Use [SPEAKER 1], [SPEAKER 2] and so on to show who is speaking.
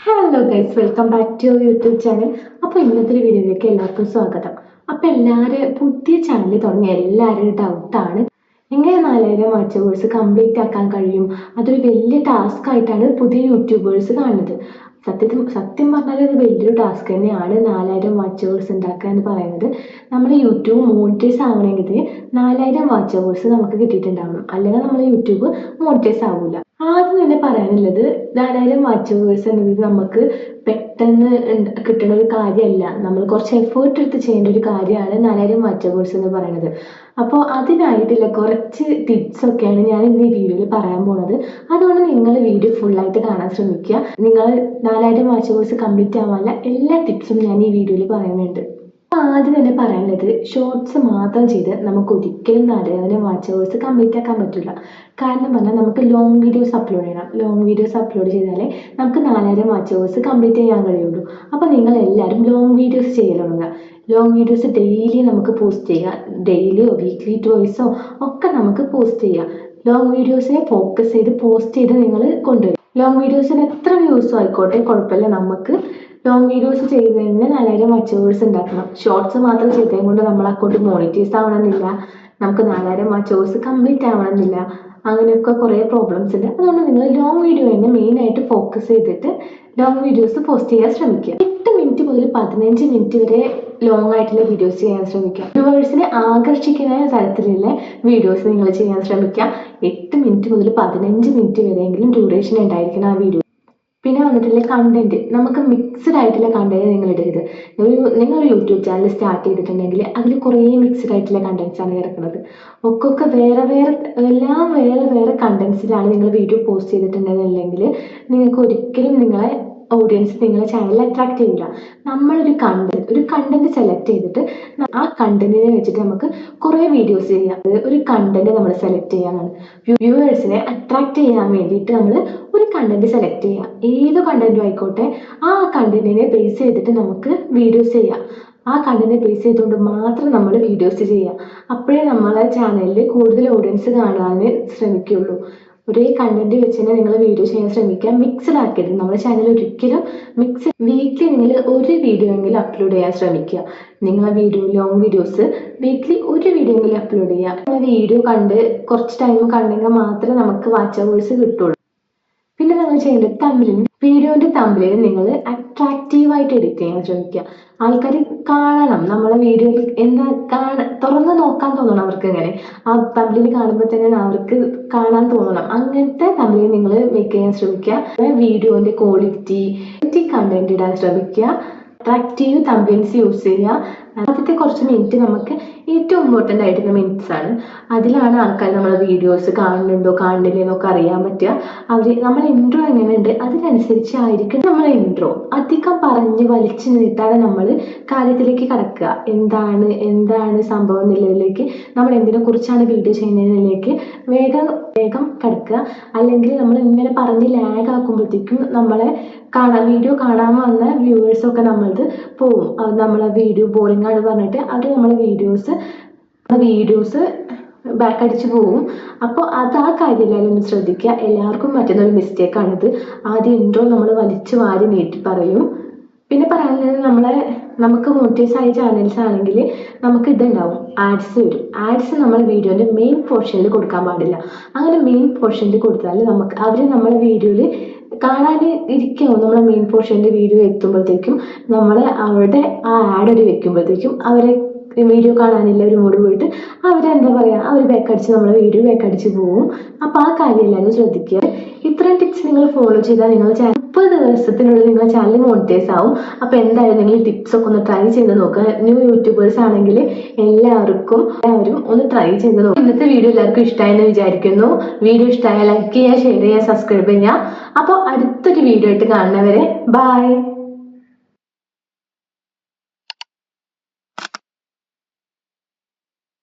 [SPEAKER 1] Hello guys, welcome back to YouTube channel. അപ്പോൾ ഇന്നത്തെ വീഡിയോയിലേക്ക് എല്ലാവർക്കും സ്വാഗതം. അപ്പോൾ എല്ലാവരും പുതിയ ചാനൽ തുടങ്ങിയ എല്ലാവരും ഡൗട്ടാണ്, എങ്ങനെ 4000 വാച്ച് അവേഴ്സ് കംപ്ലീറ്റ് ആക്കാൻ കഴിയും? അതൊരു വലിയ ടാസ്ക് ആയിട്ടാണ് പുതിയ യൂട്യൂബേഴ്സ് കാണുന്നത്. സത്യം പറഞ്ഞാൽ അത് വലിയൊരു ടാസ്ക് തന്നെയാണ് 4000 വാച്ച് അവേഴ്സ് ഉണ്ടാക്കുക എന്ന് പറയുന്നത്. നമ്മൾ യൂട്യൂബ് മോണിറ്റൈസ് ആവണമെങ്കിൽ 4000 വാച്ച് അവേഴ്സ് നമുക്ക് കിട്ടിയിട്ടുണ്ടാവണം, അല്ലെങ്കിൽ നമ്മൾ യൂട്യൂബ് മോണിറ്റൈസ് ആവില്ല. ആദ്യം തന്നെ പറയാനുള്ളത്, 4000 വാച്ച് അവേഴ്സ് എന്നത് നമുക്ക് പെട്ടെന്ന് കിട്ടുന്ന ഒരു കാര്യമല്ല. നമ്മൾ കുറച്ച് എഫേർട്ട് എടുത്ത് ചെയ്യേണ്ട ഒരു കാര്യമാണ് 4000 വാച്ച് അവേഴ്സ് എന്ന് പറയുന്നത്. അപ്പോൾ അതിനായിട്ടുള്ള കുറച്ച് ടിപ്സ് ഒക്കെയാണ് ഞാൻ ഇന്ന് ഈ വീഡിയോയിൽ പറയാൻ പോകുന്നത്. അതുകൊണ്ട് നിങ്ങൾ വീഡിയോ ഫുള്ളായിട്ട് കാണാൻ ശ്രമിക്കുക. നിങ്ങൾ 4000 വാച്ച് അവേഴ്സ് കംപ്ലീറ്റ് ആവാനുള്ള എല്ലാ ടിപ്സും ഞാൻ ഈ വീഡിയോയിൽ പറയുന്നുണ്ട്. ആദ്യം തന്നെ പറയാനുള്ളത്, ഷോർട്സ് മാത്രം ചെയ്ത് നമുക്ക് ഒരിക്കലും 4000 വാച്ച് അവേഴ്സ് കംപ്ലീറ്റ് ആക്കാൻ പറ്റില്ല. കാരണം പറഞ്ഞാൽ നമുക്ക് ലോങ് വീഡിയോസ് അപ്ലോഡ് ചെയ്യണം. ലോങ് വീഡിയോസ് അപ്ലോഡ് ചെയ്താലേ നമുക്ക് 4000 വാച്ച് അവേഴ്സ് കംപ്ലീറ്റ് ചെയ്യാൻ കഴിയുള്ളൂ. അപ്പോൾ നിങ്ങൾ എല്ലാവരും ലോങ് വീഡിയോസ് ചെയ്യൽ തുടങ്ങുക. ലോങ് വീഡിയോസ് ഡെയിലി നമുക്ക് പോസ്റ്റ് ചെയ്യുക. ഡെയിലിയോ വീക്ക്ലി ട്വൈസോ ഒക്കെ നമുക്ക് പോസ്റ്റ് ചെയ്യാം. ലോങ് വീഡിയോസിനെ ഫോക്കസ് ചെയ്ത് പോസ്റ്റ് ചെയ്ത് നിങ്ങൾ കൊണ്ടുവരും. ലോങ് വീഡിയോസിന് എത്ര വ്യൂസോ ആയിക്കോട്ടെ, കുഴപ്പമില്ല. നമുക്ക് ലോങ് വീഡിയോസ് ചെയ്ത് തന്നെ 4000 വാച്ച് അവേഴ്സ് ഉണ്ടാക്കണം. ഷോർട്സ് മാത്രം ചെയ്തത് കൊണ്ട് നമ്മളെ അക്കൗണ്ട് മോണിറ്റൈസ് ആവണമെന്നില്ല, നമുക്ക് 4000 വാച്ച് അവേഴ്സ് കംപ്ലീറ്റ് ആവണമെന്നില്ല. അങ്ങനെയൊക്കെ കുറേ പ്രോബ്ലംസ് ഉണ്ട്. അതുകൊണ്ട് നിങ്ങൾ ലോങ് വീഡിയോ തന്നെ മെയിനായിട്ട് ഫോക്കസ് ചെയ്തിട്ട് ലോങ് വീഡിയോസ് പോസ്റ്റ് ചെയ്യാൻ ശ്രമിക്കുക. 8 മിനിറ്റ് മുതൽ 15 മിനിറ്റ് വരെ ലോങ് ആയിട്ടുള്ള വീഡിയോസ് ചെയ്യാൻ ശ്രമിക്കുക. വ്യൂവേഴ്സിനെ ആകർഷിക്കുന്ന തരത്തിലുള്ള വീഡിയോസ് നിങ്ങൾ ചെയ്യാൻ ശ്രമിക്കുക. 8 മിനിറ്റ് മുതൽ 15 മിനിറ്റ് വരെയെങ്കിലും ഡ്യൂറേഷൻ ഉണ്ടായിരിക്കണം ആ വീഡിയോ. പിന്നെ വന്നിട്ടുള്ള കണ്ടന്റ്, നമുക്ക് മിക്സ്ഡ് ആയിട്ടുള്ള കണ്ടന്റ് നിങ്ങൾ ഇടരുത്. നിങ്ങൾ യൂട്യൂബ് ചാനൽ സ്റ്റാർട്ട് ചെയ്തിട്ടുണ്ടെങ്കിൽ അതിൽ കുറേ മിക്സ്ഡ് ആയിട്ടുള്ള കണ്ടന്റ്സ് ആണ് കിടക്കുന്നത്. ഒക്കൊക്കെ എല്ലാം വേറെ വേറെ കണ്ടന്റ്സിലാണ് നിങ്ങൾ വീഡിയോ പോസ്റ്റ് ചെയ്തിട്ടുണ്ടെന്നുണ്ടെങ്കിൽ നിങ്ങൾക്ക് ഒരിക്കലും നിങ്ങളെ ഓഡിയൻസ് നിങ്ങളെ ചാനലിൽ അട്രാക്ട് ചെയ്യില്ല. നമ്മളൊരു കണ്ടന്റ് സെലക്ട് ചെയ്തിട്ട് ആ കണ്ടന്റിനെ വെച്ചിട്ട് നമുക്ക് കുറേ വീഡിയോസ് ചെയ്യാം. ഒരു കണ്ടന്റ് നമ്മൾ സെലക്ട് ചെയ്യാനാണ്. വ്യൂവേഴ്സിനെ അട്രാക്ട് ചെയ്യാൻ വേണ്ടിയിട്ട് നമ്മൾ ഒരു കണ്ടന്റ് സെലക്ട് ചെയ്യാം. ഏത് കണ്ടന്റും ആയിക്കോട്ടെ, ആ കണ്ടന്റിനെ ബേസ് ചെയ്തിട്ട് നമുക്ക് വീഡിയോസ് ചെയ്യാം. ആ കണ്ടന്റ് ബേസ് ചെയ്തുകൊണ്ട് മാത്രം നമ്മൾ വീഡിയോസ് ചെയ്യാം. അപ്പോഴേ നമ്മളെ ചാനലിൽ കൂടുതൽ ഓഡിയൻസ് കാണാൻ ശ്രമിക്കുള്ളൂ. ഒരേ കണ്ടന്റ് വെച്ച് തന്നെ നിങ്ങൾ വീഡിയോ ചെയ്യാൻ ശ്രമിക്കുക. മിക്സ്ഡ് ആക്കരുത്. നമ്മുടെ ചാനൽ ഒരിക്കലും വീക്ക്ലി നിങ്ങൾ ഒരു വീഡിയോ എങ്കിലും അപ്ലോഡ് ചെയ്യാൻ ശ്രമിക്കുക. നിങ്ങളെ ലോങ് വീഡിയോസ് വീക്ക്ലി ഒരു വീഡിയോ എങ്കിലും അപ്ലോഡ് ചെയ്യുക. നമ്മൾ വീഡിയോ കണ്ട് കുറച്ച് ടൈം കണ്ടെങ്കിൽ മാത്രമേ നമുക്ക് വാച്ച് അവേഴ്സ് കിട്ടുള്ളൂ. പിന്നെ നിങ്ങൾ ചെയ്യേണ്ടത് വീഡിയോന്റെ തമ്മിൽ നിങ്ങൾ അട്രാക്റ്റീവായിട്ട് എഡിറ്റ് ചെയ്യാൻ ശ്രമിക്കുക. ആൾക്കാർ കാണണം, നമ്മളെ വീഡിയോയിൽ എന്താ തുറന്ന് നോക്കാൻ തോന്നണം അവർക്ക്. ഇങ്ങനെ ആ തമ്മിൽ കാണുമ്പോൾ തന്നെ അവർക്ക് കാണാൻ തോന്നണം. അങ്ങനത്തെ തമ്മിൽ നിങ്ങൾ മേക്ക് ചെയ്യാൻ ശ്രമിക്കുക. വീഡിയോന്റെ ക്വാളിറ്റി കണ്ടന്റ് ഇടാൻ ശ്രമിക്കുക. അട്രാക്റ്റീവ് തമ്പിൽസ് യൂസ് ചെയ്യുക. ആദ്യത്തെ കുറച്ച് മിനിറ്റ് നമുക്ക് ഏറ്റവും ഇമ്പോർട്ടൻ്റ് ആയിട്ടുള്ള മിനിറ്റ്സ് ആണ്. അതിലാണ് ആൾക്കാർ നമ്മളെ വീഡിയോസ് കാണുന്നുണ്ടോ കാണുന്നില്ലേ എന്നൊക്കെ അറിയാൻ പറ്റുക. നമ്മളെ ഇൻട്രോ എങ്ങനെയുണ്ട് അതിനനുസരിച്ച് ആയിരിക്കും നമ്മളെ ഇൻട്രോ. അധികം പറഞ്ഞ് വലിച്ചു നീട്ടാതെ നമ്മൾ കാര്യത്തിലേക്ക് കടക്കുക. എന്താണ് സംഭവം എന്നുള്ളതിലേക്ക്, നമ്മൾ എന്തിനെ കുറിച്ചാണ് വീഡിയോ ചെയ്യുന്നതിലേക്ക് വേഗം കടക്കുക. അല്ലെങ്കിൽ നമ്മൾ ഇങ്ങനെ പറഞ്ഞ് ലാഗ് ആക്കുമ്പോഴത്തേക്കും വീഡിയോ കാണാൻ വന്ന വ്യൂവേഴ്സൊക്കെ നമ്മളത് പോവും. നമ്മളെ വീഡിയോ ബോറിംഗ് ആണ് പറഞ്ഞിട്ട് അവർ നമ്മളെ വീഡിയോസ് ബാക്ക് അടിച്ച് പോവും. അപ്പോൾ ആ കാര്യം എല്ലാവരും ഒന്ന് ശ്രദ്ധിക്കുക. എല്ലാവർക്കും പറ്റുന്ന ഒരു മിസ്റ്റേക്കാണിത്. ആദ്യം ഇൻട്രോ നമ്മൾ വലിച്ചു വാരി നീട്ടി പറയും. പിന്നെ പറയാനുള്ളത്, നമുക്ക് മോണിറ്റൈസ് ആയ ചാനൽസ് ആണെങ്കിൽ നമുക്ക് ഇതുണ്ടാവും, ആഡ്സ് വരും. ആഡ്സ് നമ്മൾ വീഡിയോൻ്റെ മെയിൻ പോർഷനിൽ കൊടുക്കാൻ പാടില്ല. അങ്ങനെ മെയിൻ പോർഷനിൽ കൊടുത്താൽ അവർ നമ്മളെ വീഡിയോയിൽ കാണാൻ ഇരിക്കാവും. നമ്മളെ മെയിൻ പോർഷൻ്റെ വീഡിയോ എത്തുമ്പോഴത്തേക്കും അവരുടെ ആ ആഡ് ഒരു വെക്കുമ്പോഴത്തേക്കും അവരെ വീഡിയോ കാണാനില്ല ഒരു മൂഡ് പോയിട്ട് അവരെന്താ പറയുക, അവർ ബാക്കടിച്ച് നമ്മളെ വീഡിയോ ബാക്കടിച്ച് പോവും. അപ്പോൾ ആ കാര്യം എല്ലാവരും ശ്രദ്ധിക്കുക. ഇത്രയും ടിപ്സ് നിങ്ങൾ ഫോളോ ചെയ്താൽ നിങ്ങൾ 30 ദിവസത്തിനുള്ളിൽ നിങ്ങളുടെ ചാനൽ മോണിറ്റൈസ് ആവും. അപ്പോൾ എന്തായാലും നിങ്ങൾ ടിപ്സ് ഒക്കെ ഒന്ന് ട്രൈ ചെയ്ത് നോക്കുക. ന്യൂ യൂട്യൂബേഴ്സ് ആണെങ്കിൽ എല്ലാവരും ഒന്ന് ട്രൈ ചെയ്ത് നോക്കുക. ഇന്നത്തെ വീഡിയോ എല്ലാവർക്കും ഇഷ്ടമായെന്ന് വിചാരിക്കുന്നു. വീഡിയോ ഇഷ്ടമായാൽ ലൈക്ക് ചെയ്യുക, ഷെയർ ചെയ്യുക, സബ്സ്ക്രൈബ് ചെയ്യുക. അപ്പോൾ അടുത്തൊരു വീഡിയോ ആയിട്ട് കാണുന്നവരെ ബൈ.